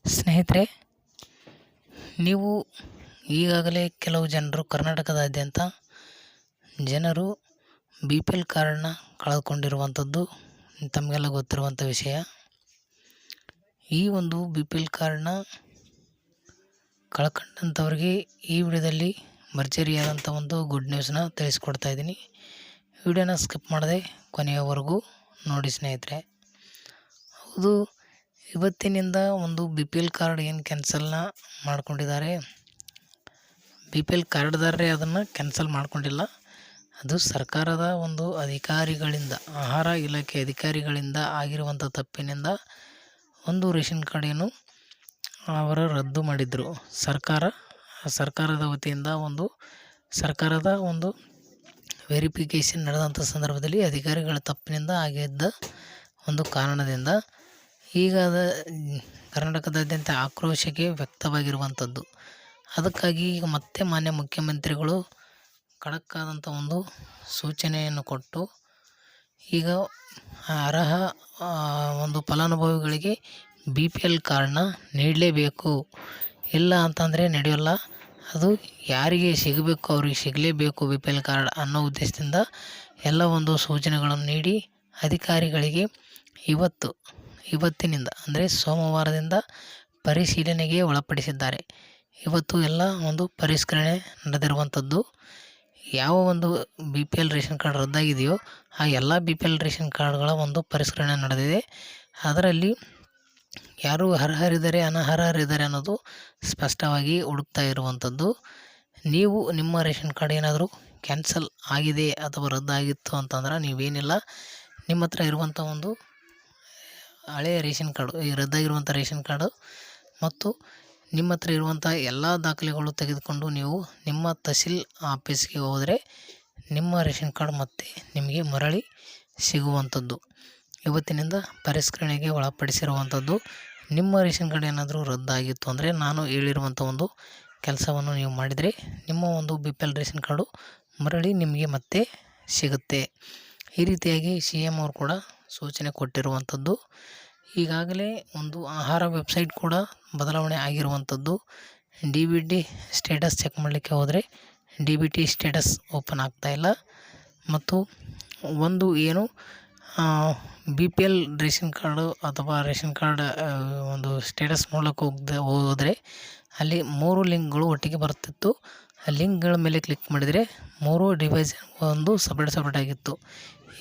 ಸ್ನೇಹಿತರೆ, ನೀವು ಈಗಾಗಲೇ ಕೆಲವು ಜನರು ಕರ್ನಾಟಕದಾದ್ಯಂತ ಜನರು BPL ಕಾರ್ಡನ್ನ ಕಳೆದುಕೊಂಡಿರುವಂಥದ್ದು ತಮಗೆಲ್ಲ ಗೊತ್ತಿರುವಂಥ ವಿಷಯ. ಈ ಒಂದು BPL ಕಾರ್ಡನ್ನ ಕಳ್ಕೊಂಡಂಥವ್ರಿಗೆ ಈ ವಿಡಿಯೋದಲ್ಲಿ ಭರ್ಜರಿಯಾದಂಥ ಒಂದು ಗುಡ್ ನ್ಯೂಸ್ನ ತಿಳಿಸ್ಕೊಡ್ತಾ ಇದ್ದೀನಿ. ವಿಡಿಯೋನ ಸ್ಕಿಪ್ ಮಾಡದೆ ಕೊನೆಯವರೆಗೂ ನೋಡಿ ಸ್ನೇಹಿತರೆ. ಹೌದು, ಇವತ್ತಿನಿಂದ ಒಂದು BPL ಕಾರ್ಡ್ ಏನು ಕ್ಯಾನ್ಸಲ್ನ ಮಾಡ್ಕೊಂಡಿದ್ದಾರೆ. BPL ಕಾರ್ಡ್ದಾರರೇ ಅದನ್ನು ಕ್ಯಾನ್ಸಲ್ ಮಾಡ್ಕೊಂಡಿಲ್ಲ. ಅದು ಸರ್ಕಾರದ ಒಂದು ಅಧಿಕಾರಿಗಳಿಂದ, ಆಹಾರ ಇಲಾಖೆ ಅಧಿಕಾರಿಗಳಿಂದ ಆಗಿರುವಂಥ ತಪ್ಪಿನಿಂದ ಒಂದು ರೇಷನ್ ಕಾರ್ಡ್ ಏನು ಅವರು ರದ್ದು ಮಾಡಿದರು. ಸರ್ಕಾರದ ವತಿಯಿಂದ ಸರ್ಕಾರದ ಒಂದು ವೆರಿಫಿಕೇಷನ್ ನಡೆದಂಥ ಸಂದರ್ಭದಲ್ಲಿ ಅಧಿಕಾರಿಗಳ ತಪ್ಪಿನಿಂದ ಆಗಿದ್ದ ಒಂದು ಕಾರಣದಿಂದ ಈಗ ಕರ್ನಾಟಕದಾದ್ಯಂತ ಆಕ್ರೋಶಕ್ಕೆ ವ್ಯಕ್ತವಾಗಿರುವಂಥದ್ದು. ಅದಕ್ಕಾಗಿ ಈಗ ಮತ್ತೆ ಮಾನ್ಯ ಮುಖ್ಯಮಂತ್ರಿಗಳು ಖಡಕ್ ಆದಂಥ ಒಂದು ಸೂಚನೆಯನ್ನು ಕೊಟ್ಟು ಈಗ ಅರ್ಹ ಒಂದು ಫಲಾನುಭವಿಗಳಿಗೆ BPL ಕಾರ್ಡನ್ನ ನೀಡಲೇಬೇಕು, ಇಲ್ಲ ಅಂತಂದರೆ ನಡೆಯೋಲ್ಲ, ಅದು ಯಾರಿಗೆ ಸಿಗಬೇಕು ಅವ್ರಿಗೆ ಸಿಗಲೇಬೇಕು BPL ಕಾರ್ಡ್ ಅನ್ನೋ ಉದ್ದೇಶದಿಂದ ಎಲ್ಲ ಒಂದು ಸೂಚನೆಗಳನ್ನು ನೀಡಿ ಅಧಿಕಾರಿಗಳಿಗೆ ಇವತ್ತಿನಿಂದ ಅಂದರೆ ಸೋಮವಾರದಿಂದ ಪರಿಶೀಲನೆಗೆ ಒಳಪಡಿಸಿದ್ದಾರೆ. ಇವತ್ತು ಎಲ್ಲ ಒಂದು ಪರಿಷ್ಕರಣೆ ನಡೆದಿರುವಂಥದ್ದು. ಯಾವ ಒಂದು BPL ರೇಷನ್ ಕಾರ್ಡ್ ರದ್ದಾಗಿದೆಯೋ ಆ ಎಲ್ಲ BPL ರೇಷನ್ ಕಾರ್ಡ್ಗಳ ಒಂದು ಪರಿಷ್ಕರಣೆ ನಡೆದಿದೆ. ಅದರಲ್ಲಿ ಯಾರು ಅರ್ಹರಿದ್ದಾರೆ ಅನರ್ಹರಿದ್ದಾರೆ ಅನ್ನೋದು ಸ್ಪಷ್ಟವಾಗಿ ಹುಡುಕ್ತಾ ಇರುವಂಥದ್ದು. ನೀವು ನಿಮ್ಮ ರೇಷನ್ ಕಾರ್ಡ್ ಏನಾದರೂ ಕ್ಯಾನ್ಸಲ್ ಆಗಿದೆ ಅಥವಾ ರದ್ದಾಗಿತ್ತು ಅಂತಂದ್ರೆ ನೀವೇನಿಲ್ಲ, ನಿಮ್ಮ ಹತ್ರ ಇರುವಂಥ ಒಂದು ಹಳೆಯ ರೇಷನ್ ಕಾರ್ಡು, ಈ ರದ್ದಾಗಿರುವಂಥ ರೇಷನ್ ಕಾರ್ಡು ಮತ್ತು ನಿಮ್ಮ ಹತ್ರ ಇರುವಂಥ ಎಲ್ಲ ದಾಖಲೆಗಳು ತೆಗೆದುಕೊಂಡು ನೀವು ನಿಮ್ಮ ತಹಸೀಲ್ ಆಫೀಸ್ಗೆ ಹೋದರೆ ನಿಮ್ಮ ರೇಷನ್ ಕಾರ್ಡ್ ಮತ್ತೆ ನಿಮಗೆ ಮರಳಿ ಸಿಗುವಂಥದ್ದು. ಇವತ್ತಿನಿಂದ ಪರಿಷ್ಕರಣೆಗೆ ಒಳಪಡಿಸಿರುವಂಥದ್ದು. ನಿಮ್ಮ ರೇಷನ್ ಕಾರ್ಡ್ ಏನಾದರೂ ರದ್ದಾಗಿತ್ತು ಅಂದರೆ ನಾನು ಹೇಳಿರುವಂಥ ಒಂದು ಕೆಲಸವನ್ನು ನೀವು ಮಾಡಿದರೆ ನಿಮ್ಮ ಒಂದು BPL ರೇಷನ್ ಕಾರ್ಡು ಮರಳಿ ನಿಮಗೆ ಮತ್ತೆ ಸಿಗುತ್ತೆ. ಈ ರೀತಿಯಾಗಿ CM ಅವರು ಕೂಡ ಸೂಚನೆ ಕೊಟ್ಟಿರುವಂಥದ್ದು. ಈಗಾಗಲೇ ಒಂದು ಆಹಾರ ವೆಬ್ಸೈಟ್ ಕೂಡ ಬದಲಾವಣೆ ಆಗಿರುವಂಥದ್ದು. DBT ಸ್ಟೇಟಸ್ ಚೆಕ್ ಮಾಡಲಿಕ್ಕೆ ಹೋದರೆ DBT ಸ್ಟೇಟಸ್ ಓಪನ್ ಆಗ್ತಾಯಿಲ್ಲ. ಮತ್ತು ಒಂದು ಏನು BPL ರೇಷನ್ ಕಾರ್ಡು ಅಥವಾ ರೇಷನ್ ಕಾರ್ಡ್ ಒಂದು ಸ್ಟೇಟಸ್ ನೋಡೋಕ್ಕೆ ಹೋದರೆ ಅಲ್ಲಿ 3 ಲಿಂಕ್ಗಳು ಒಟ್ಟಿಗೆ ಬರ್ತಿತ್ತು. ಆ ಲಿಂಕ್ಗಳ ಮೇಲೆ ಕ್ಲಿಕ್ ಮಾಡಿದರೆ 3 ಡಿವೈಸ್ ಒಂದು ಸಪ್ರೇಟ್ ಆಗಿತ್ತು.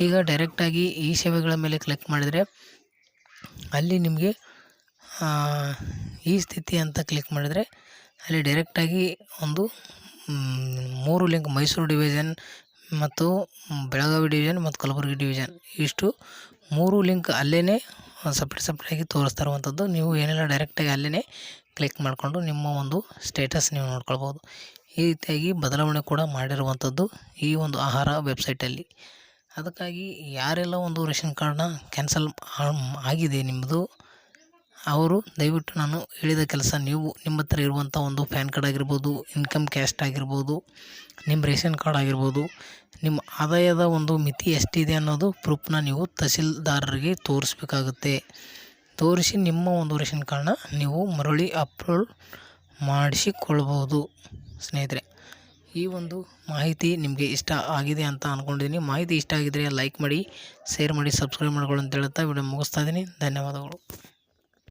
ಈಗ ಡೈರೆಕ್ಟಾಗಿ ಈ ಸೇವೆಗಳ ಮೇಲೆ ಕ್ಲಿಕ್ ಮಾಡಿದರೆ ಅಲ್ಲಿ ನಿಮಗೆ ಈ ಸ್ಥಿತಿ ಅಂತ ಕ್ಲಿಕ್ ಮಾಡಿದರೆ ಅಲ್ಲಿ ಡೈರೆಕ್ಟಾಗಿ ಒಂದು 3 ಲಿಂಕ್ ಮೈಸೂರು ಡಿವಿಷನ್ ಮತ್ತು ಬೆಳಗಾವಿ ಡಿವಿಷನ್ ಮತ್ತು ಕಲಬುರಗಿ ಡಿವಿಷನ್, ಇಷ್ಟು 3 ಲಿಂಕ್ ಅಲ್ಲೇ ಸಪ್ರೇಟಾಗಿ ತೋರಿಸ್ತಾ ಇರುವಂಥದ್ದು. ನೀವು ಏನೆಲ್ಲ ಡೈರೆಕ್ಟಾಗಿ ಅಲ್ಲೇ ಕ್ಲಿಕ್ ಮಾಡಿಕೊಂಡು ನಿಮ್ಮ ಒಂದು ಸ್ಟೇಟಸ್ ನೀವು ನೋಡ್ಕೊಳ್ಬೋದು. ಈ ರೀತಿಯಾಗಿ ಬದಲಾವಣೆ ಕೂಡ ಮಾಡಿರುವಂಥದ್ದು ಈ ಒಂದು ಆಹಾರ ವೆಬ್ಸೈಟಲ್ಲಿ. ಅದಕ್ಕಾಗಿ ಯಾರೆಲ್ಲ ಒಂದು ರೇಷನ್ ಕಾರ್ಡ್ನ ಕ್ಯಾನ್ಸಲ್ ಆಗಿದೆ ನಿಮ್ಮದು, ಅವರು ದಯವಿಟ್ಟು ನಾನು ಹೇಳಿದ ಕೆಲಸ ನೀವು ನಿಮ್ಮ ಹತ್ರ ಇರುವಂಥ ಒಂದು ಪ್ಯಾನ್ ಕಾರ್ಡ್ ಆಗಿರ್ಬೋದು, ಇನ್ಕಮ್ ಕ್ಯಾಸ್ಟ್ ಆಗಿರ್ಬೋದು, ನಿಮ್ಮ ರೇಷನ್ ಕಾರ್ಡ್ ಆಗಿರ್ಬೋದು, ನಿಮ್ಮ ಆದಾಯದ ಒಂದು ಮಿತಿ ಎಷ್ಟಿದೆ ಅನ್ನೋದು ಪ್ರೂಫ್ನ ನೀವು ತಹಸೀಲ್ದಾರರಿಗೆ ತೋರಿಸ್ಬೇಕಾಗುತ್ತೆ. ತೋರಿಸಿ ನಿಮ್ಮ ಒಂದು ರೇಷನ್ ಕಾರ್ಡ್ನ ನೀವು ಮರಳಿ ಅಪ್ಲೋಡ್ ಮಾಡಿಸಿಕೊಳ್ಬೋದು. ಸ್ನೇಹಿತರೆ, ಈ ಒಂದು ಮಾಹಿತಿ ನಿಮಗೆ ಇಷ್ಟ ಆಗಿದೆ ಅಂತ ಅಂದ್ಕೊಂಡಿದ್ದೀನಿ. ಮಾಹಿತಿ ಇಷ್ಟ ಆಗಿದ್ದರೆ ಲೈಕ್ ಮಾಡಿ, ಶೇರ್ ಮಾಡಿ, ಸಬ್ಸ್ಕ್ರೈಬ್ ಮಾಡ್ಕೊಳ್ಳಿ ಅಂತ ಹೇಳ್ತಾ ವಿಡಿಯೋ ಮುಗಿಸ್ತಾ ಇದ್ದೀನಿ. ಧನ್ಯವಾದಗಳು.